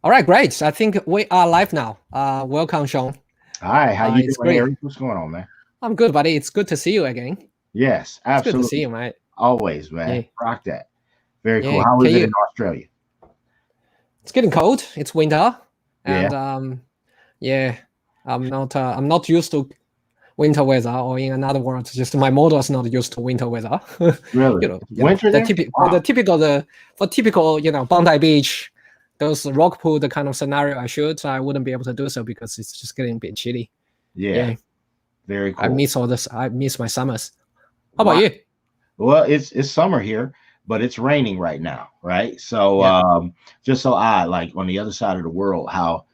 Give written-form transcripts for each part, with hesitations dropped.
All right, great. I think we are live now. Welcome, Sean. Hi, how you It's doing, great. Eric? What's going on, man? I'm good, buddy. It's good to see you again. Yes, It's good to see absolutely. you, mate. Always, Yeah, man. Rock that. Very cool. yeah. How Can is it you? in Australia? It's getting cold. It's winter, Yeah, and yeah, I'm not used to winter weather, or in another words, just my model is not used to winter weather. really. Winter there? Wow. For typical, Bondi Beach, those rock pool, the kind of scenario I wouldn't be able to do so because it's just getting a bit chilly. Yeah, Yeah, very I cool. miss all this. I miss my summers. How about Wow. you? Well, it's summer here, but it's raining right now, right? So Yeah, just so odd, like on the other side of the world, how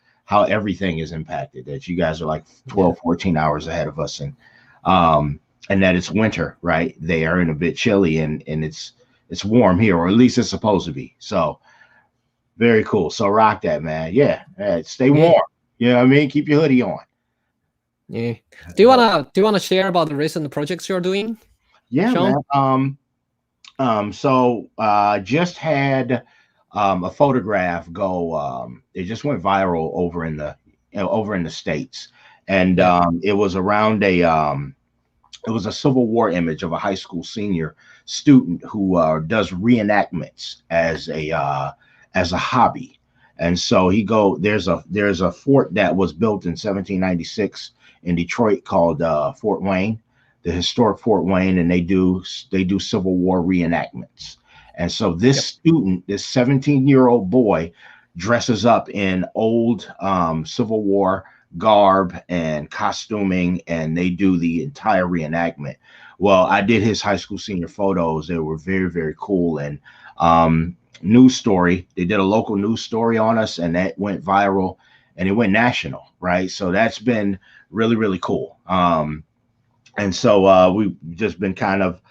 everything is impacted, that you guys are like yeah, 12, 14 hours ahead of us, um and that it's winter, right? They are in a bit chilly, and it's warm here, or at least it's supposed to be. So very cool. So rock that, man. Yeah. Stay yeah, warm. You know what I mean? Keep your hoodie on. yeah. Do you wanna share about the recent projects you're doing, Yeah, man. Sean? So just had a photograph go. It just went viral over in the States, and Yeah, it was around it was a Civil War image of a high school senior student who does reenactments as a hobby. And so there's a fort that was built in 1796 in Detroit called Fort Wayne, the historic Fort Wayne, and they do Civil War reenactments. And so this yep, student, this 17-year-old boy, dresses up in old Civil War garb and costuming, and they do the entire reenactment. Well, I did his high school senior photos. They were very, very cool. And news story, they did a local news story on us, and that went viral, and it went national, right? So that's been really, really cool. And so we've just been kind of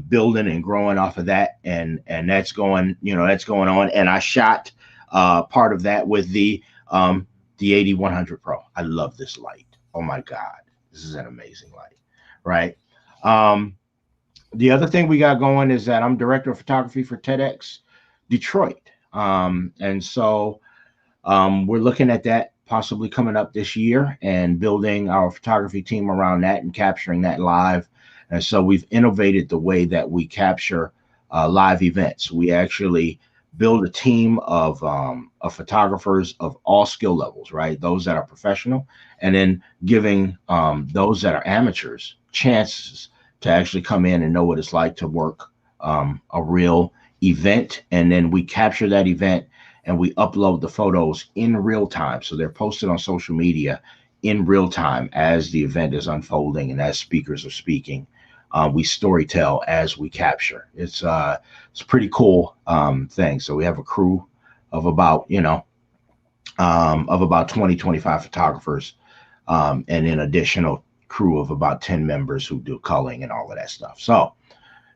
building and growing off of that, and that's going on. And I shot part of that with the AD100 PRO. I love this light. Oh my God, this is an amazing light, right? Um, the other thing we got going is that I'm director of photography for TEDx Detroit, and so we're looking at that possibly coming up this year and building our photography team around that and capturing that live. And so we've innovated the way that we capture live events. We actually build a team of photographers of all skill levels, right? Those that are professional, and then giving those that are amateurs chances to actually come in and know what it's like to work a real event. And then we capture that event and we upload the photos in real time. So they're posted on social media in real time as the event is unfolding and as speakers are speaking. We storytell as we capture. It's a pretty cool thing. So we have a crew of about 20, 25 photographers, and an additional crew of about 10 members who do culling and all of that stuff. So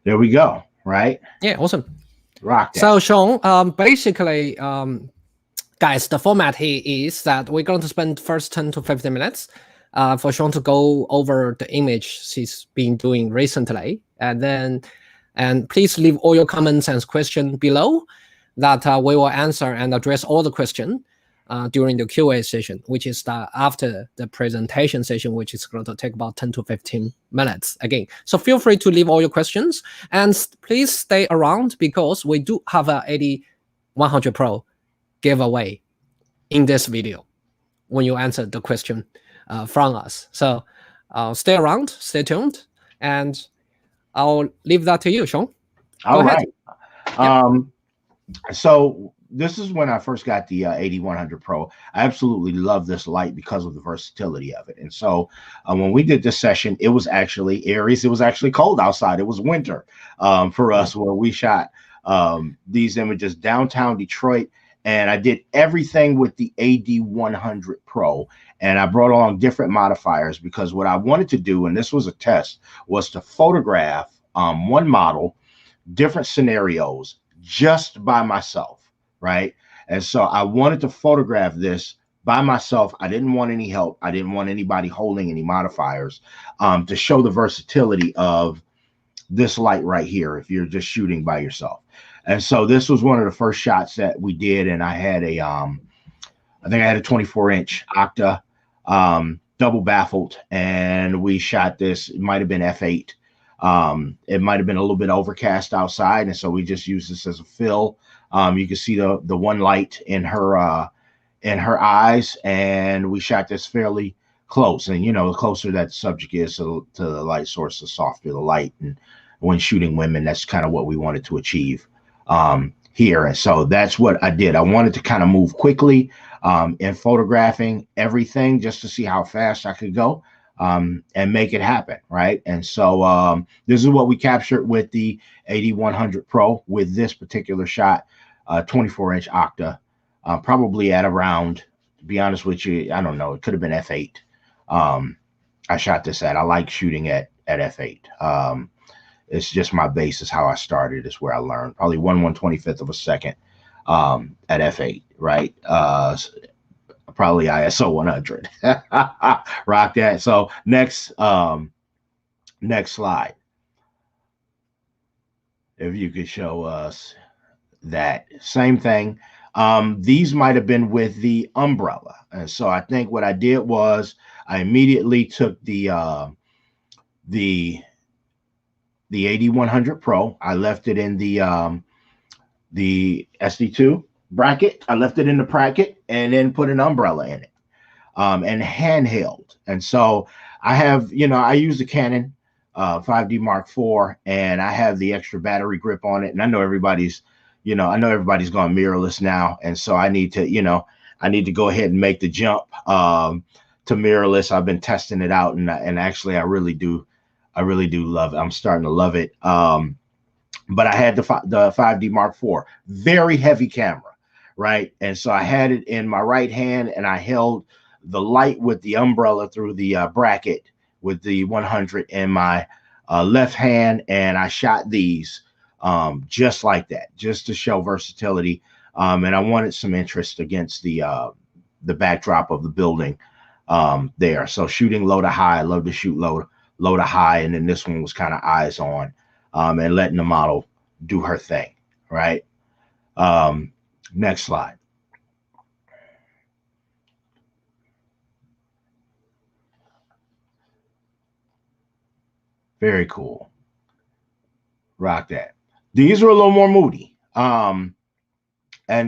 there we go. Right. yeah, awesome. Rock that. So, Sean, basically, guys, the format here is that we're going to spend first 10 to 15 minutes for Sean to go over the image she's been doing recently, and please leave all your comments and questions below that we will answer and address all the questions during the QA session, which is after the presentation session, which is going to take about 10 to 15 minutes again. So feel free to leave all your questions, and please stay around because we do have a AD100 PRO giveaway in this video when you answer the question from us. So stay around, stay tuned, and I'll leave that to you, Sean. All right. Yep. So this is when I first got the AD100 PRO. I absolutely love this light because of the versatility of it. And so when we did this session, it was actually Aries. It was actually cold outside. It was winter for us where we shot these images downtown Detroit. And I did everything with the AD100 PRO. And I brought along different modifiers because what I wanted to do, and this was a test, was to photograph one model, different scenarios, just by myself, right? And so I wanted to photograph this by myself. I didn't want any help. I didn't want anybody holding any modifiers to show the versatility of this light right here if you're just shooting by yourself. And so this was one of the first shots that we did, and I had I think I had a 24-inch Octa, double baffled, and we shot this. It might have been f8. It might have been a little bit overcast outside, and so we just used this as a fill. You can see the one light in her eyes, and we shot this fairly close. And the closer that subject is to the light source, the softer the light. And when shooting women, that's kind of what we wanted to achieve here. And so that's what I did. I wanted to kind of move quickly in photographing everything, just to see how fast I could go and make it happen, right? And so this is what we captured with the AD100 PRO with this particular shot, 24-inch Octa, probably at around, to be honest with you, I don't know, it could have been f8. I shot this at. I like shooting at f8. It's just my base is how I started. It's where I learned. Probably 1/125th of a second at f8, right? Probably ISO 100. Rock that. So next slide. If you could show us that same thing. These might have been with the umbrella. And so I think what I did was I immediately took the AD100 PRO. I left it in the SD2 bracket. I left it in the bracket and then put an umbrella in it and handheld. And so I have, I use the Canon 5D Mark IV, and I have the extra battery grip on it. And I know everybody's going mirrorless now. And so I need to, I need to go ahead and make the jump to mirrorless. I've been testing it out, and actually I really do love it. I'm starting to love it. But I had the 5D Mark IV, very heavy camera, right? And so I had it in my right hand, and I held the light with the umbrella through the bracket with the 100 in my left hand, and I shot these just like that, just to show versatility. And I wanted some interest against the backdrop of the building there. So shooting low to high, I love to shoot low to high, and then this one was kind of eyes on and letting the model do her thing, right? Next slide. Very cool. Rock that. These are a little more moody. And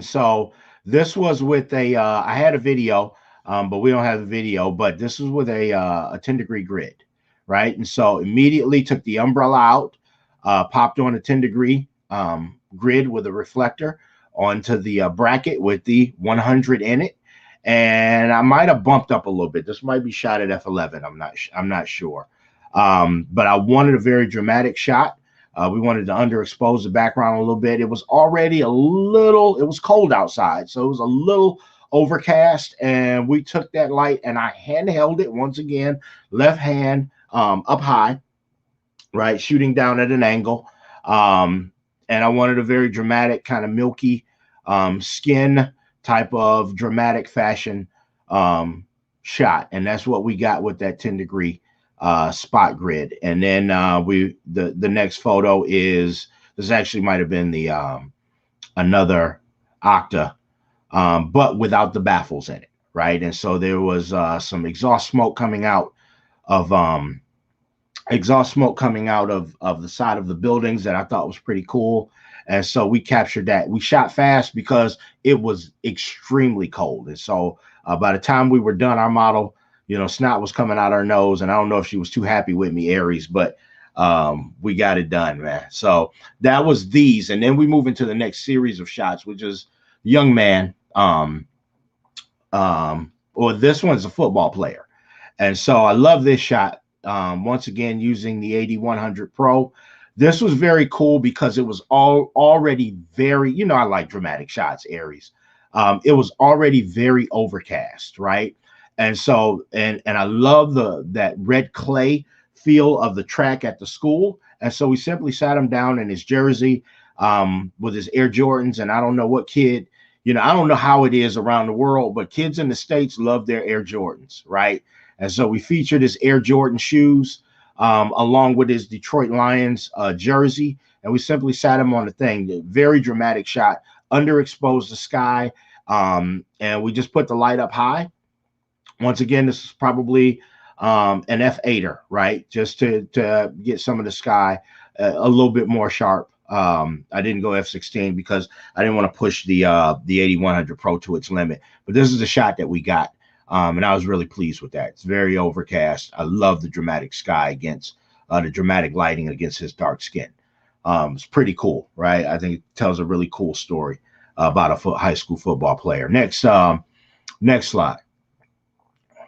so this was with a, I had a video, but we don't have the video, but this was with a 10-degree grid, right? And so immediately took the umbrella out, popped on a 10-degree grid with a reflector onto the bracket with the 100 in it. And I might have bumped up a little bit. This might be shot at f11. I'm not sure. But I wanted a very dramatic shot. We wanted to underexpose the background a little bit. It was already it was cold outside, so it was a little overcast, and we took that light and I handheld it once again, left hand up high, right, shooting down at an angle. And I wanted a very dramatic, kind of milky skin type of dramatic fashion shot, and that's what we got with that 10-degree spot grid. And then the next photo is, this actually might have been the another Octa, but without the baffles in it, right? And so there was some exhaust smoke coming out of the side of the buildings that I thought was pretty cool. And so we captured that. We shot fast because it was extremely cold. And so by the time we were done, our model, snot was coming out our nose, and I don't know if she was too happy with me, Aries, but we got it done, man. So that was these. And then we move into the next series of shots, which is young man. Or this one's a football player. And so I love this shot. Once again, using the AD100 PRO. This was very cool because it was already very, I like dramatic shots, Aries. It was already very overcast, right? And so, and I love that red clay feel of the track at the school. And so we simply sat him down in his jersey with his Air Jordans. And I don't know what kid, I don't know how it is around the world, but kids in the States love their Air Jordans, right? And so we featured his Air Jordan shoes along with his Detroit Lions jersey. And we simply sat him on the thing. Very dramatic shot, underexposed the sky. And we just put the light up high. Once again, this is probably an F8er, right? Just to get some of the sky a little bit more sharp. I didn't go F16 because I didn't want to push the AD100 PRO to its limit. But this is the shot that we got, and I was really pleased with that. It's very overcast. I love the dramatic sky against the dramatic lighting against his dark skin. It's pretty cool, right? I think it tells a really cool story about a high school football player. Next slide,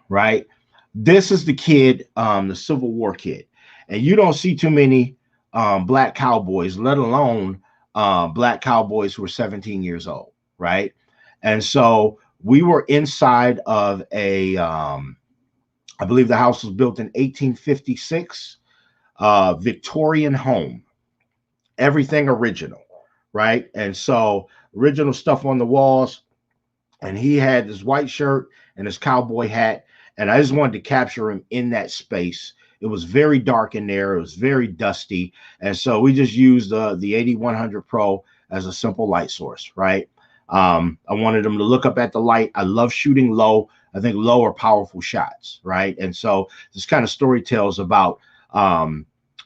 right? This is the kid, the Civil War kid, and you don't see too many black cowboys, let alone black cowboys who are 17 years old, right? And so we were inside of a, I believe the house was built in 1856, Victorian home, everything original, right? And so original stuff on the walls, and he had his white shirt and his cowboy hat, and I just wanted to capture him in that space. It was very dark in there. It was very dusty. And so we just used the AD100 PRO as a simple light source, right? I wanted him to look up at the light. I love shooting low. I think low are powerful shots, right? And so this kind of story tells about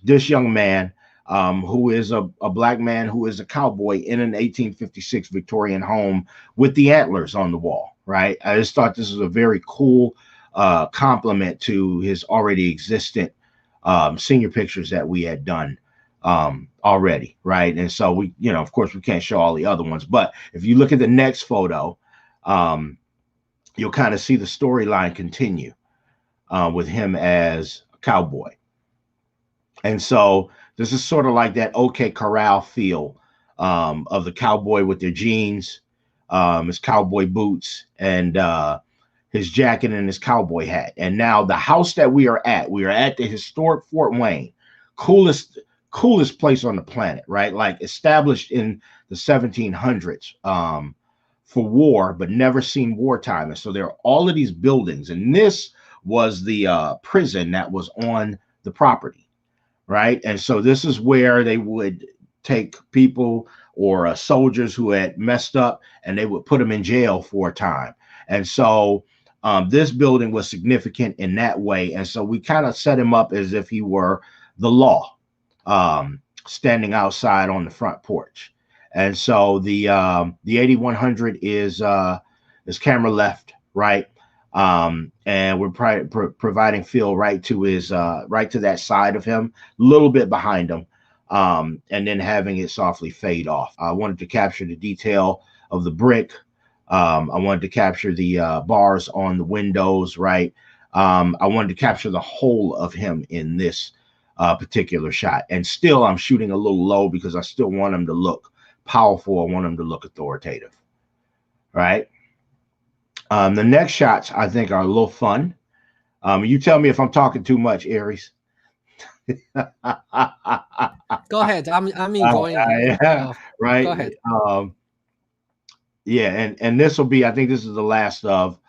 this young man who is a black man who is a cowboy in an 1856 Victorian home with the antlers on the wall, right? I just thought this was a very cool complement to his already existent senior pictures that we had done already, right? And so we, you know, of course we can't show all the other ones, but if you look at the next photo, you'll kind of see the storyline continue with him as a cowboy. And so this is sort of like that OK Corral feel of the cowboy with their jeans, his cowboy boots, and his jacket and his cowboy hat. And now the house that we are at the historic Fort Wayne, coolest place on the planet, right? Like established in the 1700s for war, but never seen wartime. And so there are all of these buildings, and this was the prison that was on the property, right? And so this is where they would take people or soldiers who had messed up, and they would put them in jail for a time. And so this building was significant in that way. And so we kind of set him up as if he were the law, standing outside on the front porch. And so the AD100 is camera left, right? And we're providing fill right to his right to that side of him, a little bit behind him, and then having it softly fade off. I wanted to capture the detail of the brick. I wanted to capture the bars on the windows, right? I wanted to capture the whole of him in this particular shot. And still, I'm shooting a little low because I still want him to look powerful. I want him to look authoritative, right? The next shots, I think, are a little fun. You tell me if I'm talking too much, Aries. Go ahead. I'm enjoying it. Right. Go ahead. Yeah, and this will be, I think this is the last of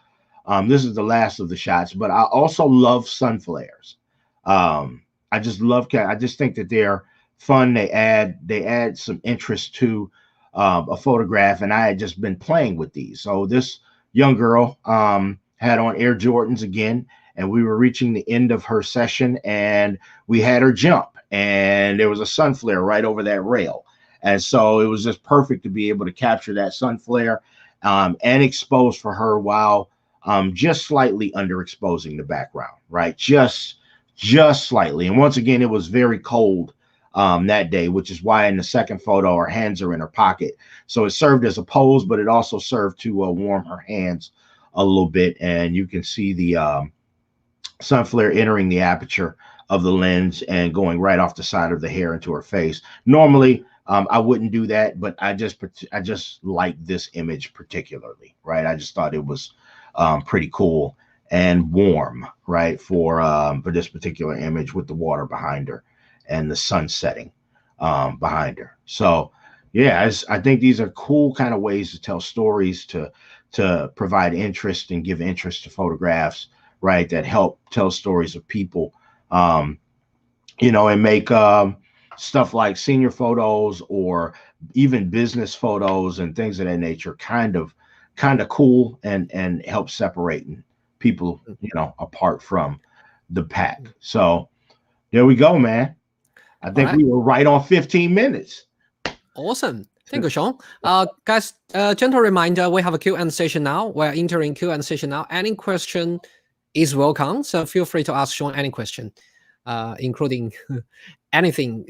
the shots, but I also love sun flares. I just think that they're fun. They add some interest to a photograph, and I had just been playing with these. So this young girl had on Air Jordans again, and we were reaching the end of her session, and we had her jump, and there was a sun flare right over that rail. And so it was just perfect to be able to capture that sun flare and expose for her while just slightly underexposing the background, right? Just slightly. And once again, it was very cold that day, which is why in the second photo, her hands are in her pocket. So it served as a pose, but it also served to warm her hands a little bit. And you can see the sun flare entering the aperture of the lens and going right off the side of the hair into her face. Normally, I wouldn't do that, but I just like this image particularly, right? I just thought it was pretty cool and warm, right, for this particular image with the water behind her and the sun setting behind her. So yeah, I think these are cool kind of ways to tell stories, to provide interest and give interest to photographs, right, that help tell stories of people, you know, and make stuff like senior photos or even business photos and things of that nature kind of kind of cool and helps separating people, apart from the pack. So there we go, man. I think we were right on 15 minutes. Awesome. Thank you, Sean. Guys, gentle reminder, we have a Q&A session now. We're entering Q&A session now. Any question is welcome. So feel free to ask Sean any question, including anything,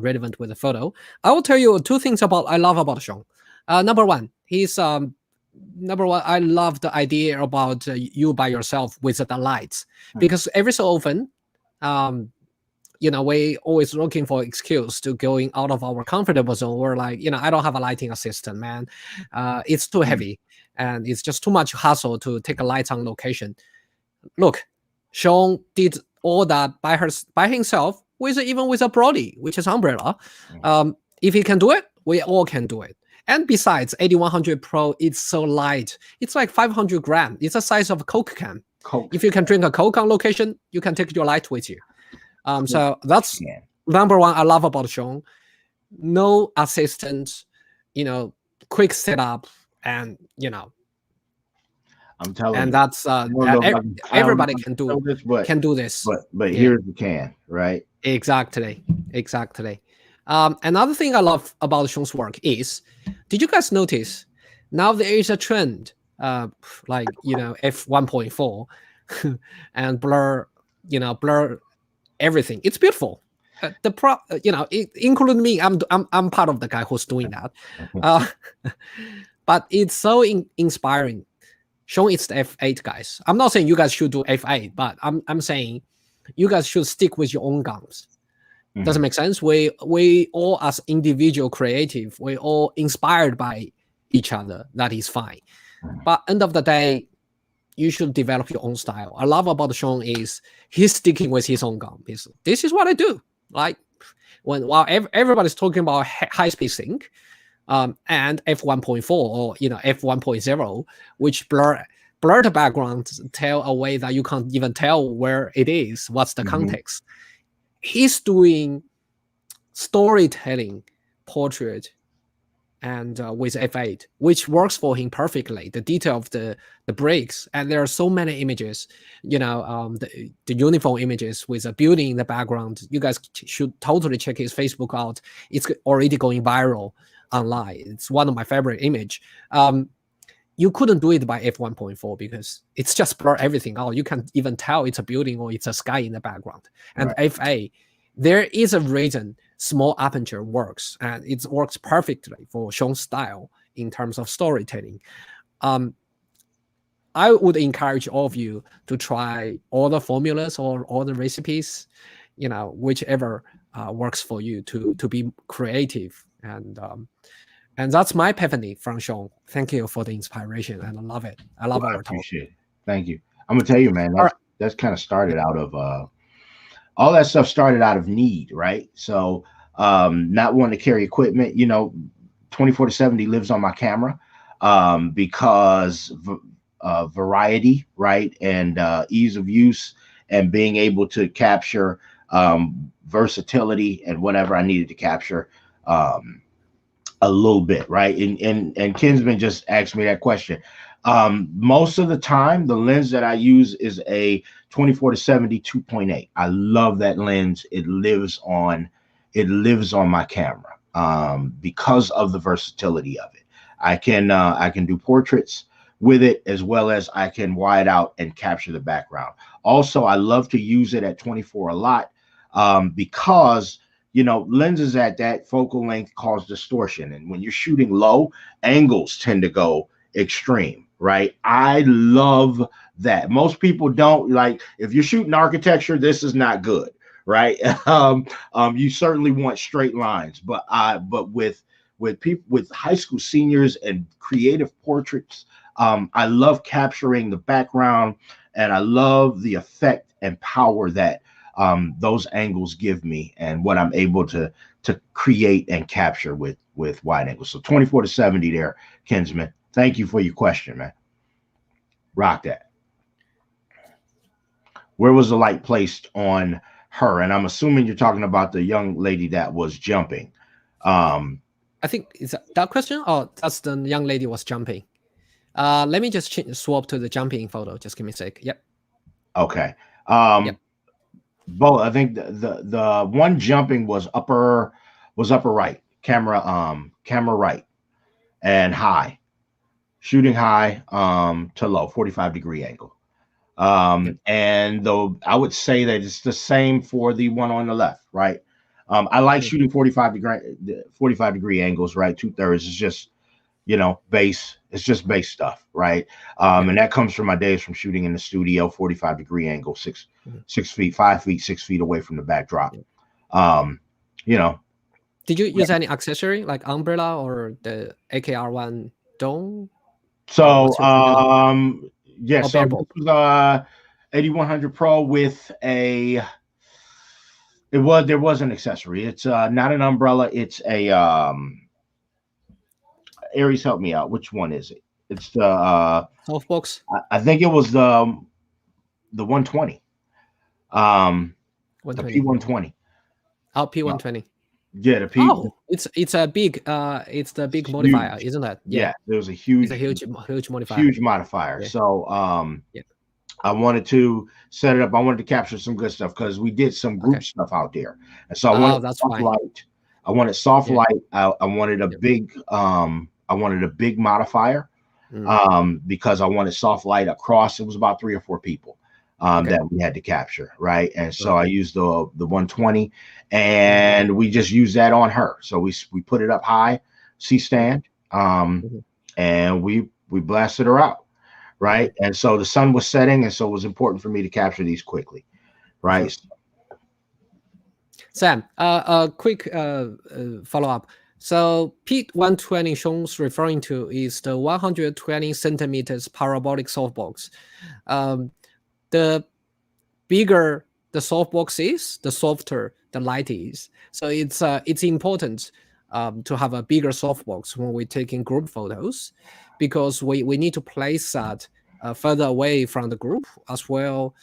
relevant with the photo. I will tell you two things I love about Sean. Number one, I love the idea about you by yourself with the lights, because every so often, we always looking for excuse to going out of our comfortable zone. We're like, I don't have a lighting assistant, man. It's too heavy and it's just too much hassle to take a lights on location. Look, Sean did all that by himself, even with a Brody, which is umbrella. If he can do it, we all can do it. And besides, AD100 PRO, it's so light. It's like 500 grams. It's the size of a Coke can. If you can drink a Coke on location, you can take your light with you. So that's number one I love about Sean. No assistant, quick setup, and I'm telling you. And that's everybody can do this. But here's the can, right? Exactly. Another thing I love about Sean's work is, did you guys notice now there is a trend, like f1.4 and blur everything. It's beautiful. Including me, I'm part of the guy who's doing that. But it's so inspiring. Sean, it's the F8 guys. I'm not saying you guys should do F8, but I'm saying you guys should stick with your own guns. Does it make sense? We all, as individual creative, we all inspired by each other. That is fine. But end of the day, you should develop your own style. I love about Sean is he's sticking with his own gun. This is what I do. Like while everybody's talking about high speed sync, and f1.4 or f1.0, which blur the background, tell a way that you can't even tell where it is. What's the context? He's doing storytelling portrait and with f8, which works for him perfectly. The detail of the breaks, and there are so many images, the uniform images with a building in the background. You guys should totally check his Facebook out. It's already going viral online. It's one of my favorite image. You couldn't do it by f1.4 because it's just blur everything out. You can't even tell it's a building or it's a sky in the background. And f8, there is a reason small aperture works, and it works perfectly for Sean's style in terms of storytelling. I would encourage all of you to try all the formulas or all the recipes, whichever works for you to be creative. And that's my epiphany from Sean. Thank you for the inspiration, and I love it. I love our talk. Appreciate it. Thank you. I'm gonna tell you, man. That's kind of started out of all that stuff started out of need, right? So not wanting to carry equipment, 24-70 lives on my camera because variety, right, and ease of use, and being able to capture versatility and whatever I needed to capture a little bit, right? And Kinsman just asked me that question. Most of the time, the lens that I use is a 24-70 2.8. I love that lens. It lives on my camera because of the versatility of it. I can do portraits with it, as well as I can wide out and capture the background. Also, I love to use it at 24 a lot because lenses at that focal length cause distortion, and when you're shooting low, angles tend to go extreme, right? I love that. Most people don't like. If you're shooting architecture, this is not good, right? You certainly want straight lines, but with people, with high school seniors and creative portraits, I love capturing the background, and I love the effect and power that those angles give me, and what I'm able to create and capture with wide angles. So 24-70 there, Kinsman. Thank you for your question, man. Rock that. Where was the light placed on her? And I'm assuming you're talking about the young lady that was jumping. I think is that question, or that's the young lady was jumping. Let me just swap to the jumping photo. Just give me a sec. Yep. Okay. Yep. Both. I think the one jumping was upper right, camera right and high, shooting high to low, 45-degree angle. And though I would say that it's the same for the one on the left, right? I like shooting 45-degree angles, right? 2/3 is just, base. It's just base stuff, right? And that comes from my days from shooting in the studio, 45-degree angle, 6 feet, 5 feet, 6 feet away from the backdrop. Did you use any accessory like umbrella or the AKR1 dome? So, Or so this was AD100 PRO with a. There was an accessory. It's not an umbrella. It's a Aries, help me out. Which one is it? It's the softbox. I think it was the 120. The P120. Oh, P120. Yeah, the P. Oh, it's a big it's the big modifier, isn't it? Yeah, there was a huge modifier. Huge modifier. So I wanted to set it up. I wanted to capture some good stuff because we did some group stuff out there. And so I wanted soft light. I wanted soft light. I wanted a big modifier because I wanted soft light across. It was about 3 or 4 people that we had to capture, right? And so I used the 120 and we just used that on her. So we put it up high, C-stand, and we blasted her out. Right. And so the sun was setting, and so it was important for me to capture these quickly. Right. Sam, a quick follow-up. So P120 Sean's referring to is the 120 centimeters parabolic softbox. The bigger the softbox is, the softer the light is. So it's important to have a bigger softbox when we're taking group photos, because we need to place that further away from the group as well,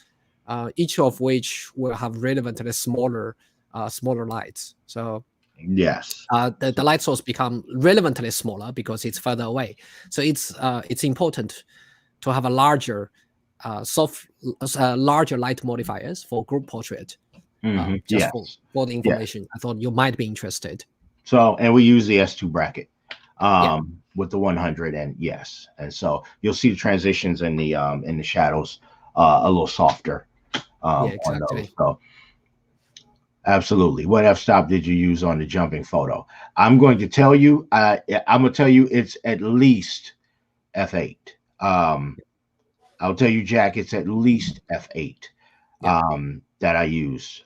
each of which will have relevantly smaller lights. So yes, the light source become relevantly smaller because it's further away. So it's important to have a larger larger light modifiers for group portrait. Just for the information, I thought you might be interested. So, and we use the S2 bracket with the 100, and and so you'll see the transitions in the shadows a little softer on those. So, absolutely. What f-stop did you use on the jumping photo? I'm going to tell you. I'm going to tell you it's at least f8. I'll tell you, Jack, it's at least f8 that I use.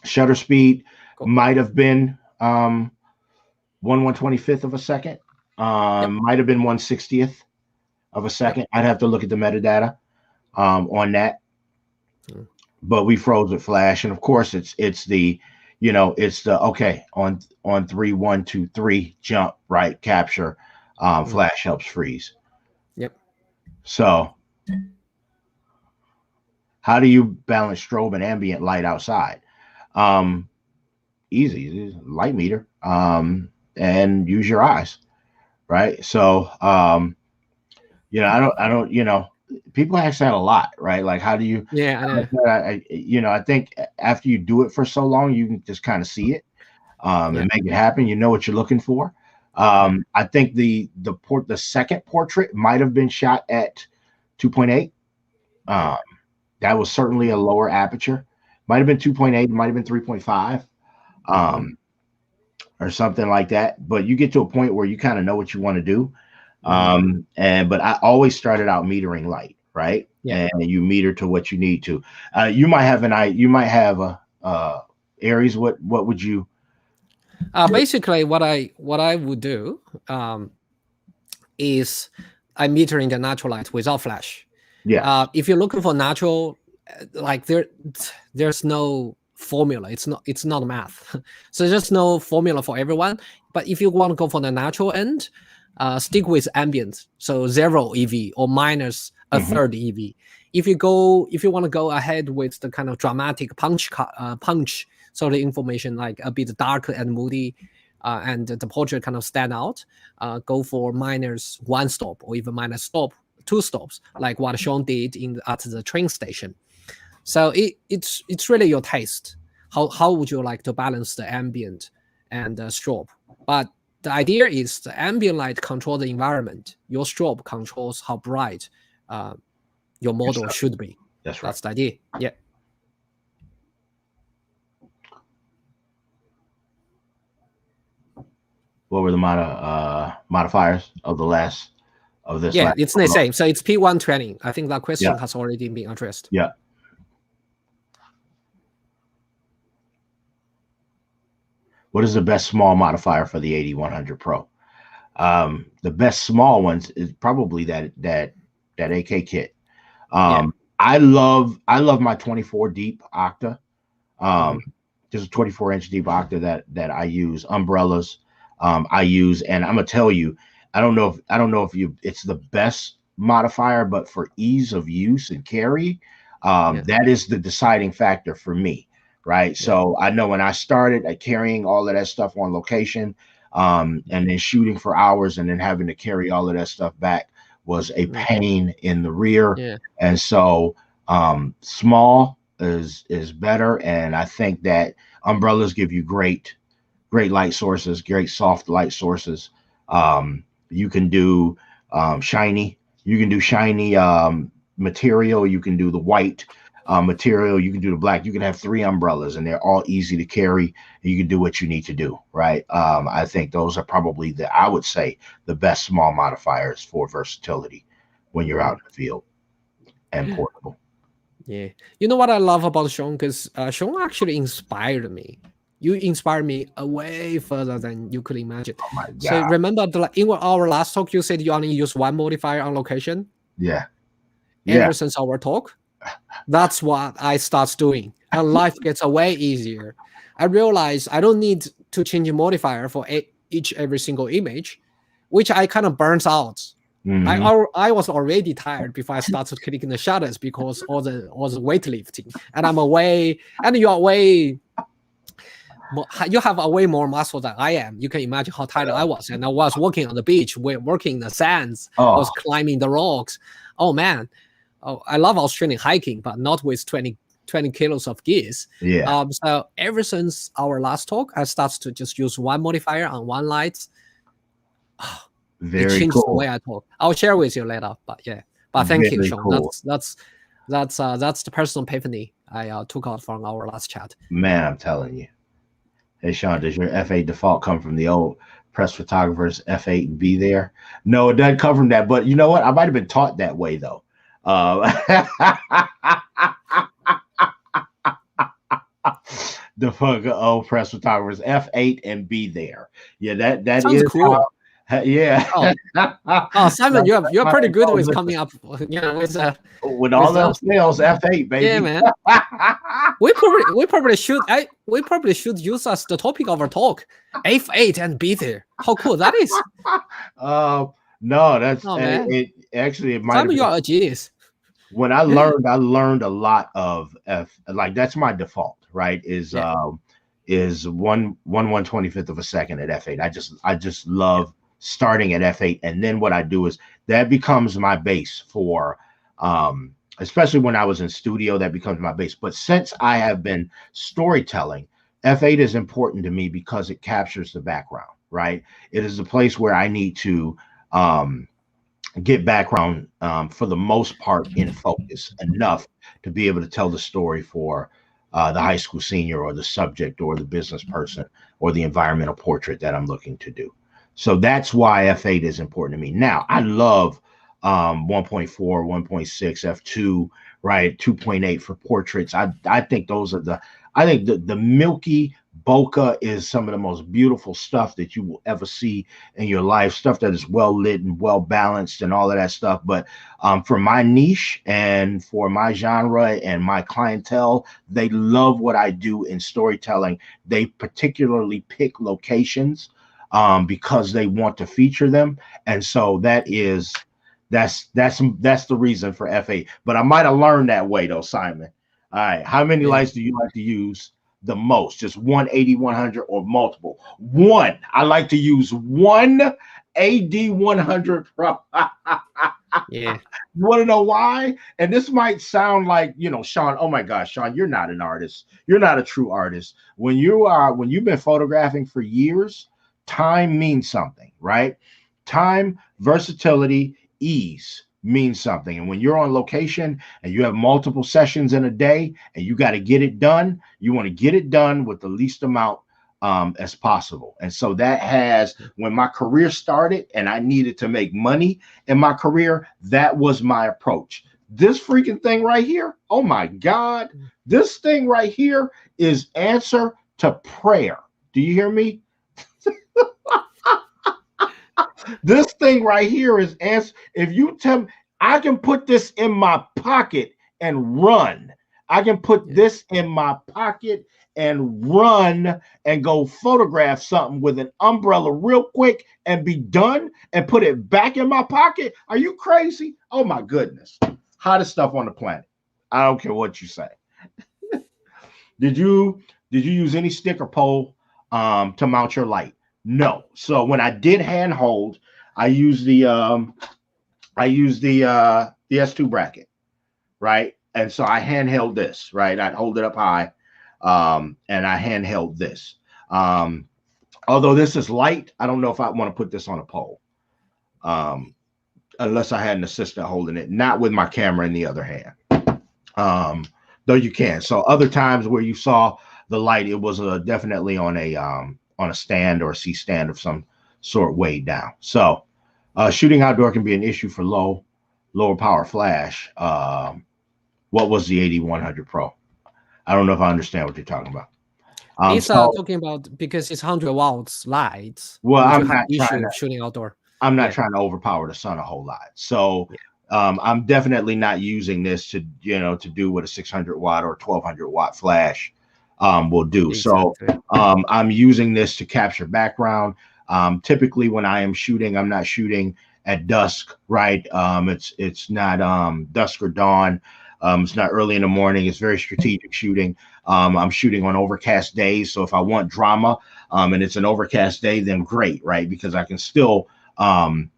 Shutter speed might have been 1/125th of a second. Might have been 1/60th of a second. I'd have to look at the metadata on that. But we froze with flash, and of course it's the on 3, 1, 2, 3 jump right capture. Flash helps freeze. So how do you balance strobe and ambient light outside? Easy, light meter, and use your eyes, right? So I don't people ask that a lot, right? Like, how do you I think after you do it for so long, you can just kind of see it and make it happen. You know what you're looking for. I think the second portrait might have been shot at 2.8. That was certainly a lower aperture. Might have been 2.8, might have been 3.5, or something like that. But you get to a point where you kind of know what you want to do. But I always started out metering light, right? And you meter to what you need to. You might have Aries. What would you? Basically, what I would do is I'm metering the natural light without flash. If you're looking for natural, like there's no formula. It's not math. So there's no formula for everyone. But if you want to go for the natural end, stick with ambient. So 0 EV or minus a third EV. If you want to go ahead with the kind of dramatic punch sort of information, like a bit darker and moody, and the portrait kind of stand out, go for -1 stop or even -2 stops, like what Sean did at the train station. So it's really your taste. How would you like to balance the ambient and the strobe? But the idea is the ambient light control the environment. Your strobe controls how bright your model should be. That's right. That's the idea. Yeah. What were the modifiers of the last of this? Yeah, it's the same. So it's P120. I think that question has already been addressed. Yeah. What is the best small modifier for the AD100 Pro? The best small ones is probably that AK kit. I love my 24 deep octa. There's a 24-inch deep octa that I use. Umbrellas I use, and I'm gonna tell you, I don't know if it's the best modifier, but for ease of use and carry, that is the deciding factor for me. Right. So I know when I started at carrying all of that stuff on location, and then shooting for hours and then having to carry all of that stuff back was a pain in the rear. Yeah. And so small is better. And I think that umbrellas give you great light sources, great soft light sources. You can do shiny material. You can do the white material, you can do the black, you can have 3 umbrellas and they're all easy to carry. You can do what you need to do, right? I think those are probably I would say the best small modifiers for versatility when you're out in the field and portable. Yeah. You know what I love about Sean? Because Sean actually inspired me. You inspired me way further than you could imagine. Oh my God. So remember in our last talk, you said you only use 1 modifier on location? Yeah. Ever since our talk, that's what I start doing, and life gets way easier. I realize I don't need to change a modifier for every single image, which I kind of burns out. I was already tired before I started clicking the shutters because all the weightlifting, and I'm away, and you are way. You have a way more muscle than I am. You can imagine how tired I was, and I was walking on the beach, working in the sands. I was climbing the rocks. Oh man. Oh, I love Australian hiking, but not with 20 kilos of gears. Yeah. So ever since our last talk, I started to just use 1 modifier on 1 light. Very it changed cool. the way I talk. I'll share with you later. But yeah. But thank you, Sean. Cool. That's the personal epiphany I took out from our last chat. Man, I'm telling you. Hey Sean, does your F8 default come from the old press photographer's F8 and be there? No, it doesn't come from that. But you know what? I might have been taught that way though. The fuck old press photographers F8 and be there. Yeah, that sounds is cool. Yeah. Oh, Simon, you're pretty good with coming up, with all those sales F8, baby. Yeah, man. we probably should use as the topic of our talk. F8 and be there. How cool that is. No, that's man. It might. Simon, you're a genius. When I learned a lot of like that's my default, right? Is 1/125th of a second at F8. I just love starting at F8, and then what I do is that becomes my base for especially when I was in studio, that becomes my base. But since I have been storytelling, F8 is important to me because it captures the background, right? It is a place where I need to get background for the most part in focus enough to be able to tell the story for the high school senior or the subject or the business person or the environmental portrait that I'm looking to do. So that's why F8 is important to me. Now, I love 1.4, 1.6, F2, right? 2.8 for portraits. I think those are the milky bokeh is some of the most beautiful stuff that you will ever see in your life, stuff that is well lit and well balanced and all of that stuff. But for my niche and for my genre and my clientele, they love what I do in storytelling. They particularly pick locations because they want to feature them. And so that's the reason for F8. But I might have learned that way though, Simon. All right. How many lights do you like to use the most, just one AD100 or multiple. One. I like to use one AD100 Pro. Yeah. You want to know why? And this might sound like, Sean, oh my gosh, Sean, you're not an artist. You're not a true artist. When you've been photographing for years, time means something, right? Time, versatility, ease means something. And when you're on location and you have multiple sessions in a day and you got to get it done, you want to get it done with the least amount as possible. And so that has, when my career started and I needed to make money in my career, that was my approach. This freaking thing right here, oh my God, this thing right here is answer to prayer. Do you hear me? This thing right here is answer. If you tell me, I can put this in my pocket and run. I can put this in my pocket and run and go photograph something with an umbrella real quick and be done and put it back in my pocket. Are you crazy? Oh my goodness. Hottest stuff on the planet. I don't care what you say. Did you use any stick or pole to mount your light? No. So when I did handhold, I used the S2 bracket, right? And so I handheld this, right? I'd hold it up high, and I handheld this. Although this is light, I don't know if I want to put this on a pole, unless I had an assistant holding it, not with my camera in the other hand. Though you can. So other times where you saw the light, it was definitely on a stand or a C stand of some sort way down. So shooting outdoor can be an issue for lower power flash. What was the AD100 Pro? I don't know if I understand what you're talking about. He's talking about because it's 100 watts lights. Well, I'm not trying to shooting outdoor. I'm not trying to overpower the sun a whole lot. So I'm definitely not using this to do what a 600 watt or 1200 watt flash will do. Exactly. So I'm using this to capture background. Typically when I am shooting, I'm not shooting at dusk, right? It's not dusk or dawn. It's not early in the morning. It's very strategic shooting. I'm shooting on overcast days. So if I want drama and it's an overcast day, then great, right? Because I can still have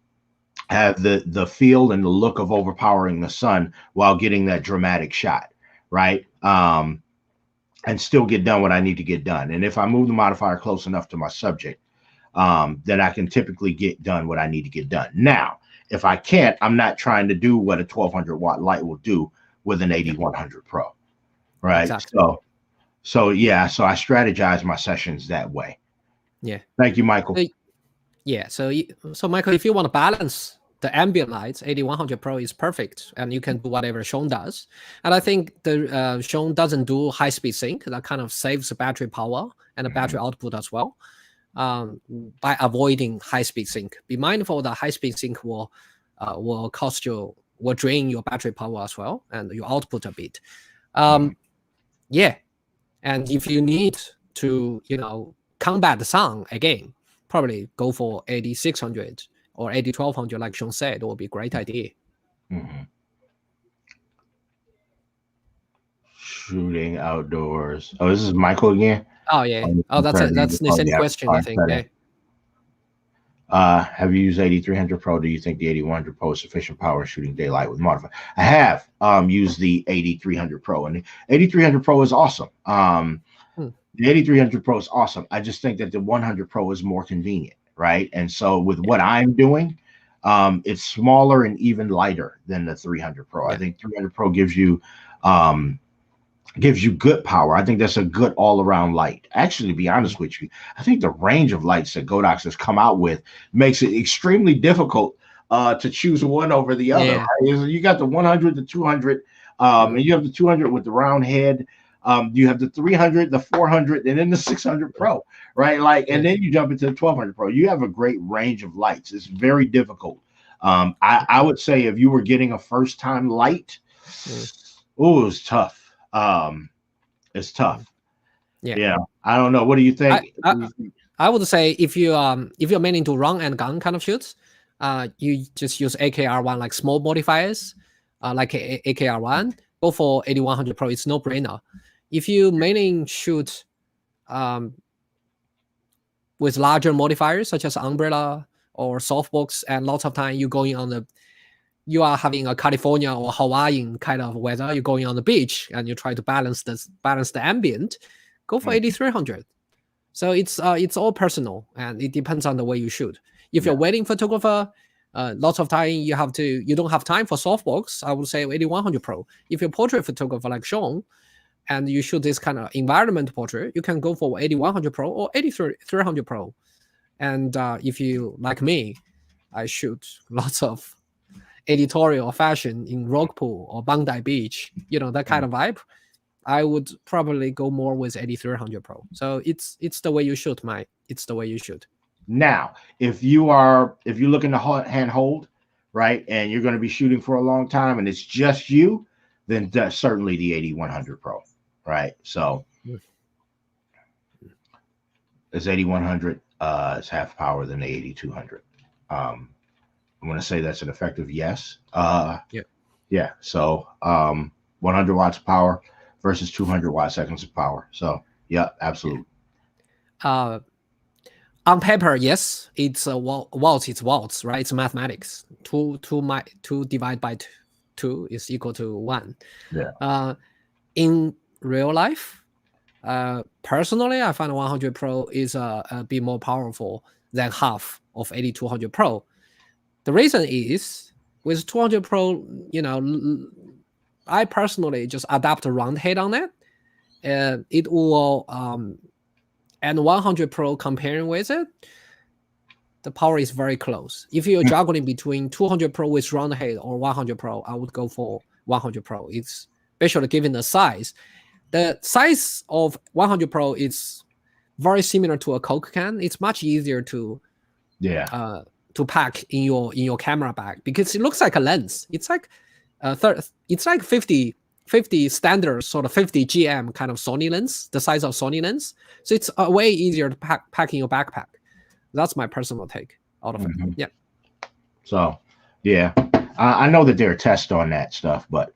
the feel and the look of overpowering the sun while getting that dramatic shot, right? And still get done what I need to get done. And if I move the modifier close enough to my subject, then I can typically get done what I need to get done. Now, if I can't, I'm not trying to do what a 1200 watt light will do with an AD100 Pro, right? Exactly. So I strategize my sessions that way. Yeah. Thank you, Michael. So Michael, if you want to balance the ambient lights, AD100 Pro is perfect, and you can do whatever Sean does. And I think the Sean doesn't do high-speed sync. That kind of saves the battery power and the battery output as well, by avoiding high-speed sync. Be mindful that high-speed sync will drain your battery power as well and your output a bit. And if you need to, combat the sun again, probably go for AD600 or AD1200, like Sean said. It will be a great idea. Shooting outdoors. Oh, this is Michael again. Oh yeah. That's the same question, I think. Yeah. Have you used AD300 Pro? Do you think the AD100 Pro is sufficient power shooting daylight with modifier? I have used the AD300 Pro, and the AD300 Pro is awesome. The AD300 Pro is awesome. I just think that the 100 Pro is more convenient, right? And so with what I'm doing, it's smaller and even lighter than the 300 Pro. I think 300 Pro gives you good power. I think that's a good all-around light. Actually, to be honest with you, I think the range of lights that Godox has come out with makes it extremely difficult to choose one over the other. Right? You got the 100, the 200, and you have the 200 with the round head. You have the 300, the 400, and then the 600 Pro, right? And then you jump into the 1200 Pro. You have a great range of lights. It's very difficult. I would say if you were getting a first-time light, it's tough. It's tough. Yeah. I don't know. What do you think? I would say if you're meaning to run and gun kind of shoots, you just use AKR1, like small modifiers, like AKR1. Go for AD100 Pro. It's no brainer. If you mainly shoot with larger modifiers such as umbrella or softbox, and lots of time you are having a California or Hawaiian kind of weather. You're going on the beach and you try to balance the ambient. Go for AD300. So it's all personal, and it depends on the way you shoot. If you're wedding photographer, lots of time you don't have time for softbox. I would say AD100 Pro. If you're portrait photographer like Sean, and you shoot this kind of environment portrait, you can go for AD100 Pro or AD300 Pro. And if you like me, I shoot lots of editorial fashion in Rockpool or Bandai Beach, that kind of vibe. I would probably go more with AD300 Pro. So it's the way you shoot, Mike. It's the way you shoot. Now, if you're looking to hand hold, right, and you're going to be shooting for a long time and it's just you, then certainly the AD100 Pro, right? So this AD100 is half power than the AD200. I'm going to say that's an effective yes. Yeah. So 100 watts of power versus 200 watt-seconds of power. So yeah, absolutely. On paper, yes, it's watts. It's watts, right? It's mathematics. Two divided by two is equal to 1. Yeah. In real life, personally, I find 100 Pro is a bit more powerful than half of AD200 Pro. The reason is with 200 Pro, I personally just adapt a round head on it. It will, and 100 Pro comparing with it, the power is very close. If you're juggling between 200 Pro with round head or 100 Pro, I would go for 100 Pro. It's especially given the size. The size of 100 Pro is very similar to a Coke can. It's much easier to pack in your camera bag because it looks like a lens. It's like it's like 50 standard sort of 50 GM kind of Sony lens, the size of Sony lens. So it's way easier to pack in your backpack. That's my personal take out of it. Yeah. So yeah, I know that there are tests on that stuff, but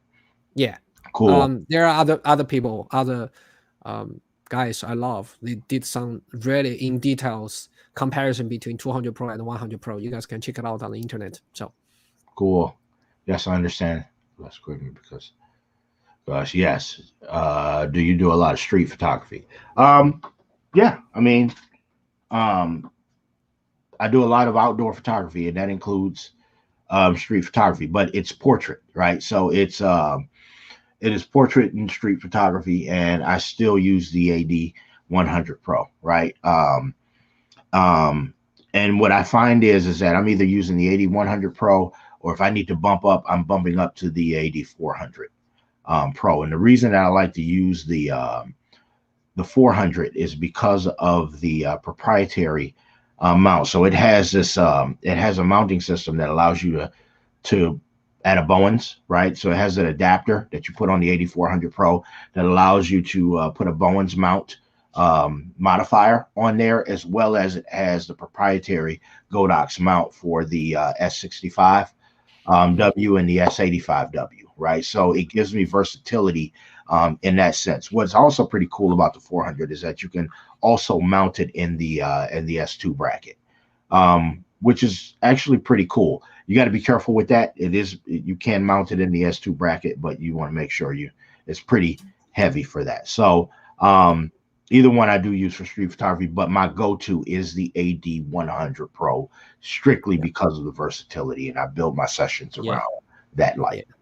yeah, cool. There are other people, other guys I love. They did some really in details comparison between 200 Pro and 100 Pro. You guys can check it out on the internet. So cool. Yes, I understand. Less equipment because, gosh, yes. Do you do a lot of street photography? Yeah, I mean, I do a lot of outdoor photography, and that includes street photography, but it's portrait, right? So it is portrait and street photography, and I still use the AD100 Pro, right? And what I find is that I'm either using the AD100 Pro, or if I need to bump up, I'm bumping up to the AD400 Pro. And the reason that I like to use the 400 is because of the proprietary mount. So it has this, it has a mounting system that allows you to add a Bowens, right? So it has an adapter that you put on the AD400 Pro that allows you to put a Bowens mount modifier on there, as well as it has the proprietary Godox mount for the S65 W and the S85W, right? So it gives me versatility in that sense. What's also pretty cool about the 400 is that you can also mount it in the S2 bracket, which is actually pretty cool. You got to be careful with that. You can mount it in the S2 bracket, but you want to make sure it's pretty heavy for that. So either one I do use for street photography, but my go-to is the AD100 Pro, strictly because of the versatility, and I build my sessions around that light. Yeah.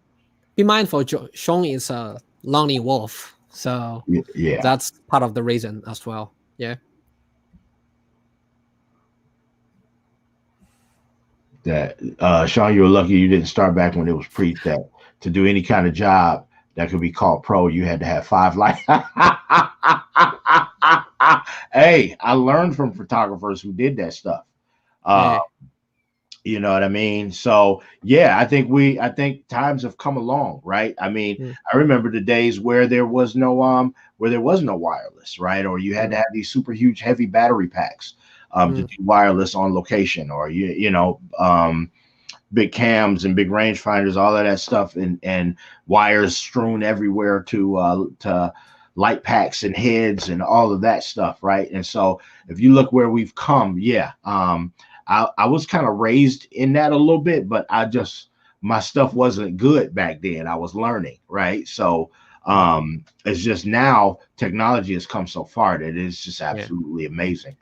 Be mindful, Sean is a lonely wolf, so that's part of the reason as well. Yeah. That Sean, you were lucky you didn't start back when it was preached that to do any kind of job that could be called pro, you had to have 5 lights. Hey, I learned from photographers who did that stuff. You know what I mean? So yeah, I think times have come along, right? I mean, I remember the days where there was no wireless, right? Or you had to have these super huge heavy battery packs to do wireless on location, or big cams and big rangefinders, all of that stuff, and wires strewn everywhere to light packs and heads and all of that stuff, right? And so if you look where we've come, yeah, I was kind of raised in that a little bit, but my stuff wasn't good back then. I was learning, right? So it's just now technology has come so far that it's just absolutely amazing.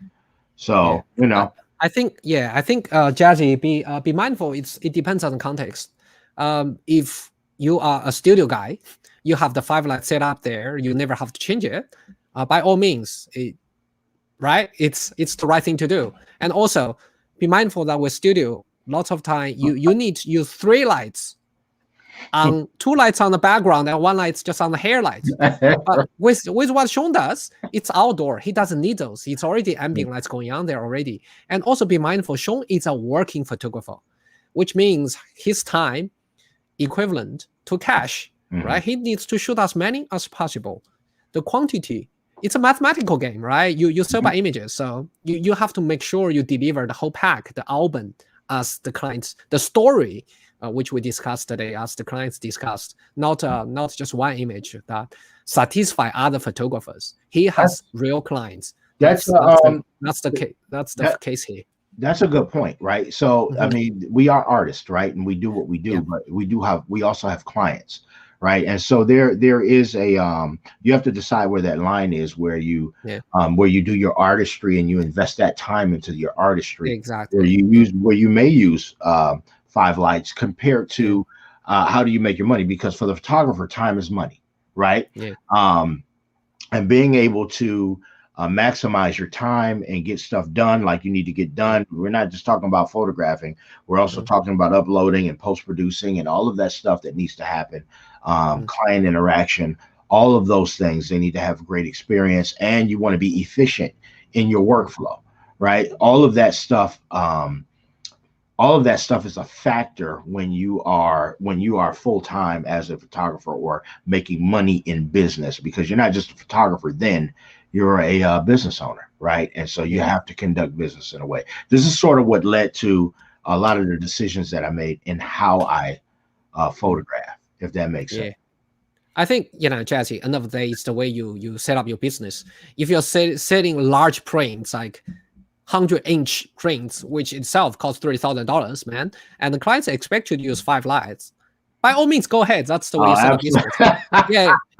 So I think Jazzy, be mindful. It depends on the context. If you are a studio guy, you have the 5 light set up there, you never have to change it. By all means, right? It's the right thing to do. And also be mindful that with studio, lots of time you need to use 3 lights on 2 lights on the background and 1 light's just on the hair light. But with what Sean does, it's outdoor. He doesn't need those. It's already ambient lights going on there already. And also be mindful, Sean is a working photographer, which means his time equivalent to cash, right? He needs to shoot as many as possible. The quantity, it's a mathematical game, right? You sell by images, so you have to make sure you deliver the whole pack, the album, as the clients, the story, which we discussed today, as the clients discussed, not just one image that satisfy other photographers. He has real clients. That's the case here. That's a good point, right? So I mean, we are artists, right? And we do what we do, but we also have clients, right? And so there is a you have to decide where that line is, where you do your artistry and you invest that time into your artistry. Exactly. Where you may use 5 lights compared to how do you make your money? Because for the photographer, time is money, right? And being able to maximize your time and get stuff done like you need to get done. We're not just talking about photographing. We're also talking about uploading and post-producing and all of that stuff that needs to happen. Client interaction, all of those things. They need to have great experience, and you want to be efficient in your workflow, right? All of that stuff is a factor when you are full-time as a photographer or making money in business, because you're not just a photographer, then you're a business owner, right? And so you have to conduct business in a way. This is sort of what led to a lot of the decisions that I made in how I photograph, if that makes sense. I think, Jazzy, another day is the way you set up your business. If you're selling large prints, like 100-inch prints, which itself costs $30,000, man, and the clients expect you to use 5 lights, by all means, go ahead. That's the way you set up business.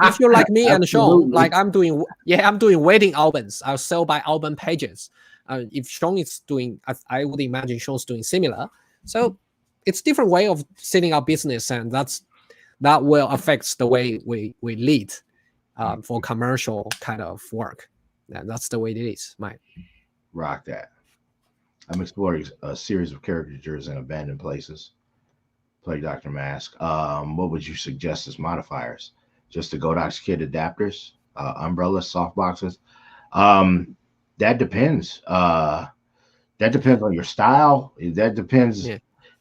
If you're like me and Sean, like I'm doing wedding albums. I'll sell by album pages. If Sean is doing, I would imagine Sean's doing similar. So it's different way of setting up business, and that will affect the way we lead for commercial kind of work. And that's the way it is, Mike. Rock that. I'm exploring a series of caricatures in abandoned places. Play Dr. Mask. What would you suggest as modifiers? Just the Godox kit adapters, umbrellas, softboxes? That depends. That depends on your style. That depends.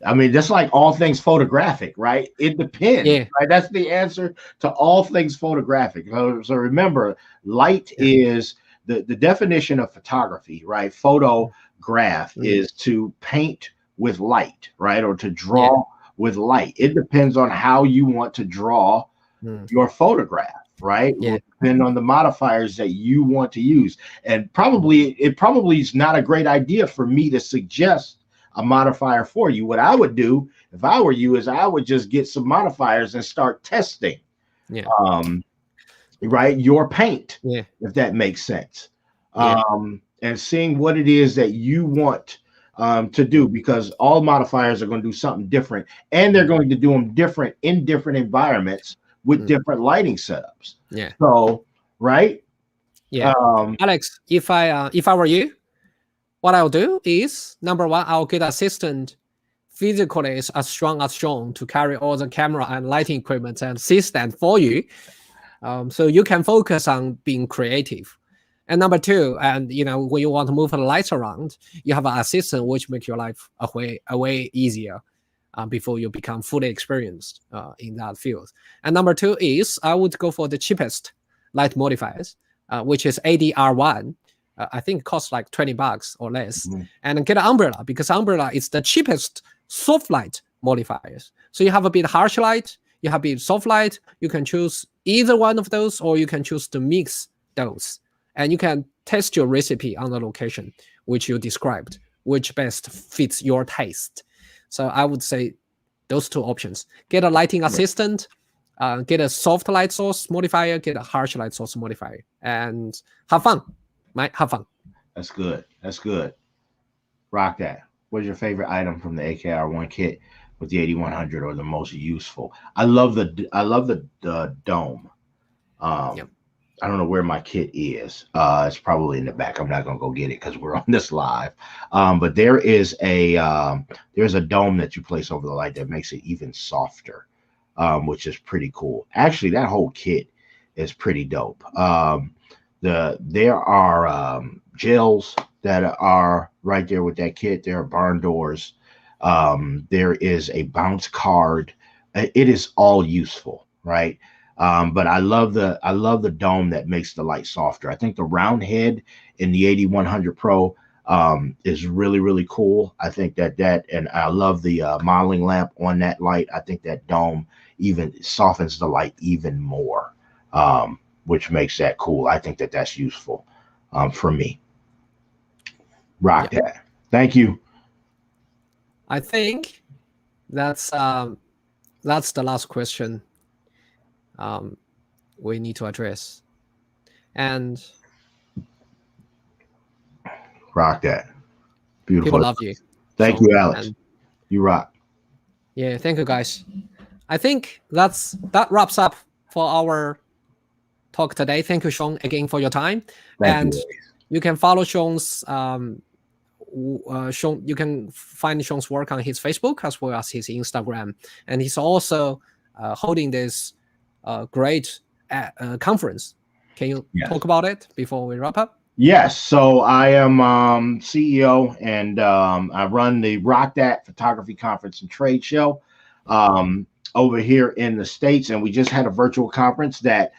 I mean, that's like all things photographic, right? It depends. Right? That's the answer to all things photographic. So remember, light is the definition of photography, right? Photograph is to paint with light, right? Or to draw with light. It depends on how you want to draw your photograph, right? It will depend on the modifiers that you want to use. And it probably is not a great idea for me to suggest a modifier for you. What I would do if I were you is I would just get some modifiers and start testing right, your paint, if that makes sense. And seeing what it is that you want to do, because all modifiers are going to do something different, and they're going to do them different in different environments with different lighting setups. So right. Alex, if I were you, what I'll do is, number one, I'll get assistant physically as strong as Sean to carry all the camera and lighting equipment and system for you, so you can focus on being creative. And number two, and when you want to move the lights around, you have an assistant which makes your life a way easier before you become fully experienced in that field. And number two is, I would go for the cheapest light modifiers, which is AD100. I think it costs like $20 or less, and get an umbrella, because umbrella is the cheapest soft light modifiers. So you have a bit harsh light, you have a soft light, you can choose either one of those, or you can choose to mix those. And you can test your recipe on the location which you described, which best fits your taste. So I would say those two options. Get a lighting assistant, get a soft light source modifier, get a harsh light source modifier, and have fun. Have fun. That's good. That's good. Rock that. What is your favorite item from the AKR1 kit with the 8100, or the most useful? I love the dome. Yep. I don't know where my kit is. It's probably in the back. I'm not gonna go get it because we're on this live. But there is there's a dome that you place over the light that makes it even softer, which is pretty cool. Actually, that whole kit is pretty dope. There are gels that are right there with that kit. There are barn doors. There is a bounce card. It is all useful, right? But I love the dome that makes the light softer. I think the round head in the AD100 PRO is really, really cool. I think that and I love the modeling lamp on that light. I think that dome even softens the light even more, which makes that cool. I think that that's useful for me. Rock that. Thank you. I think that's the last question we need to address. And rock that. Beautiful. People love you. Thank you, Alex. You rock. Yeah, thank you, guys. I think that wraps up for our talk today. Thank you, Sean, again for your time. Thank you. You can follow Sean's Sean. You can find Sean's work on his Facebook as well as his Instagram, and he's also holding this great conference. Can you talk about it before we wrap up? Yes. So I am CEO, and I run the Rock That Photography Conference and Trade Show over here in the States, and we just had a virtual conference that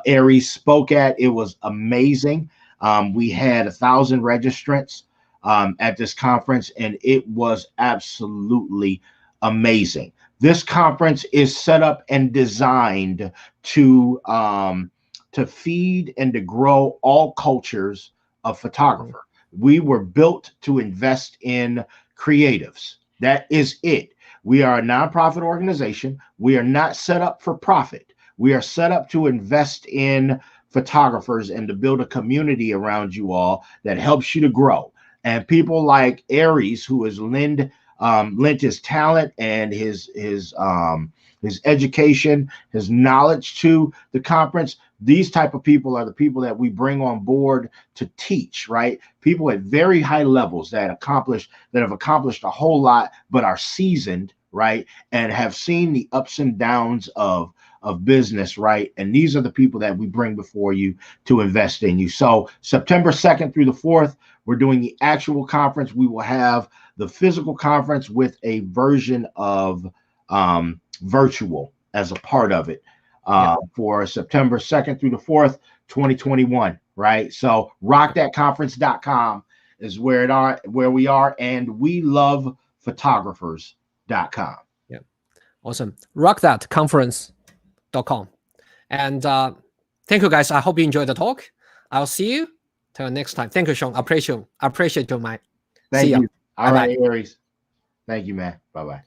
Aries spoke at. It was amazing. We had 1,000 registrants at this conference, and it was absolutely amazing. This conference is set up and designed to feed and to grow all cultures of photographer. We were built to invest in creatives. That is it. We are a nonprofit organization. We are not set up for profit. We are set up to invest in photographers and to build a community around you all that helps you to grow. And people like Aries, who has lent his talent and his education, his knowledge to the conference. These type of people are the people that we bring on board to teach, right? People at very high levels that have accomplished a whole lot, but are seasoned, right? And have seen the ups and downs of business, right? And these are the people that we bring before you to invest in you. So September 2nd through the 4th, we're doing the actual conference. We will have the physical conference with a version of virtual as a part of it for September 2nd through the 4th, 2021, right? So rockthatconference.com is where we are, and we love photographers.com. Yeah. Awesome. Rockthatconference.com. And thank you, guys. I hope you enjoyed the talk. I'll see you till next time. Thank you, Sean. I appreciate you, Mike. Thank you. All Bye-bye. right, Aries. Thank you, man. Bye-bye.